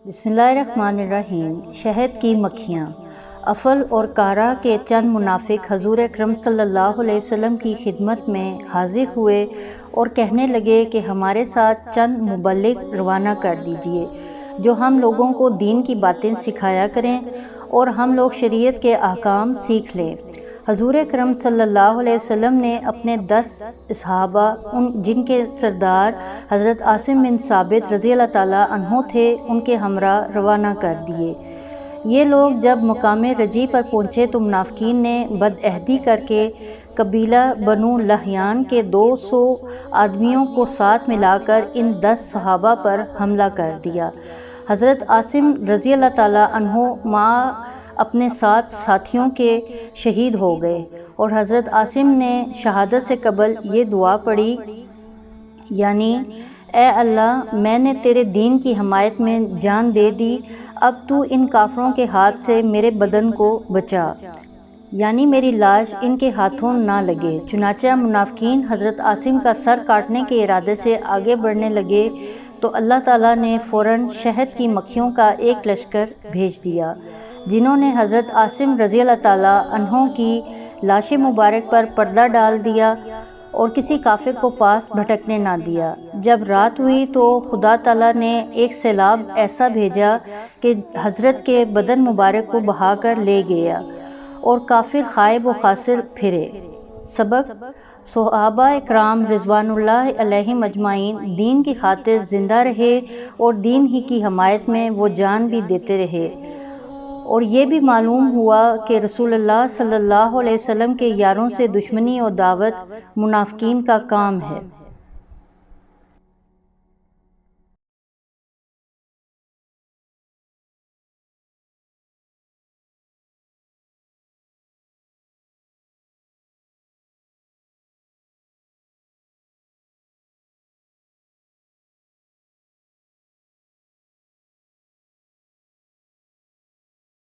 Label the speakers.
Speaker 1: بسم اللہ الرحمن الرحیم۔ شہد کی مکھیاں۔ افل اور کارا کے چند منافق حضور اکرم صلی اللہ علیہ وسلم کی خدمت میں حاضر ہوئے اور کہنے لگے کہ ہمارے ساتھ چند مبلغ روانہ کر دیجئے جو ہم لوگوں کو دین کی باتیں سکھایا کریں اور ہم لوگ شریعت کے احکام سیکھ لیں۔ حضور اکرم صلی اللہ علیہ وسلم نے اپنے 10 صحابہ جن کے سردار حضرت عاصم بن ثابت رضی اللہ تعالیٰ عنہ تھے ان کے ہمراہ روانہ کر دیے۔ یہ لوگ جب مقام رجی پر پہنچے تو منافقین نے بدعہدی کر کے قبیلہ بنو لحیان کے 200 آدمیوں کو ساتھ ملا کر ان 10 صحابہ پر حملہ کر دیا۔ حضرت عاصم رضی اللہ تعالیٰ عنہ مع اپنے 7 ساتھیوں کے شہید ہو گئے اور حضرت عاصم نے شہادت سے قبل یہ دعا پڑھی، یعنی اے اللہ، میں نے تیرے دین کی حمایت میں جان دے دی، اب تو ان کافروں کے ہاتھ سے میرے بدن کو بچا، یعنی میری لاش ان کے ہاتھوں نہ لگے۔ چنانچہ منافقین حضرت عاصم کا سر کاٹنے کے ارادے سے آگے بڑھنے لگے تو اللہ تعالیٰ نے فوراً شہد کی مکھیوں کا ایک لشکر بھیج دیا جنہوں نے حضرت عاصم رضی اللہ تعالیٰ عنہ کی لاش مبارک پر پردہ ڈال دیا اور کسی کافر کو پاس بھٹکنے نہ دیا۔ جب رات ہوئی تو خدا تعالیٰ نے ایک سیلاب ایسا بھیجا کہ حضرت کے بدن مبارک کو بہا کر لے گیا اور کافر خائب و خاسر پھرے۔ سبق: صحابہ اکرام رضوان اللہ علیہم اجمعین دین کی خاطر زندہ رہے اور دین ہی کی حمایت میں وہ جان بھی دیتے رہے، اور یہ بھی معلوم ہوا کہ رسول اللہ صلی اللہ علیہ وسلم کے یاروں سے دشمنی اور دعوت منافقین کا کام ہے۔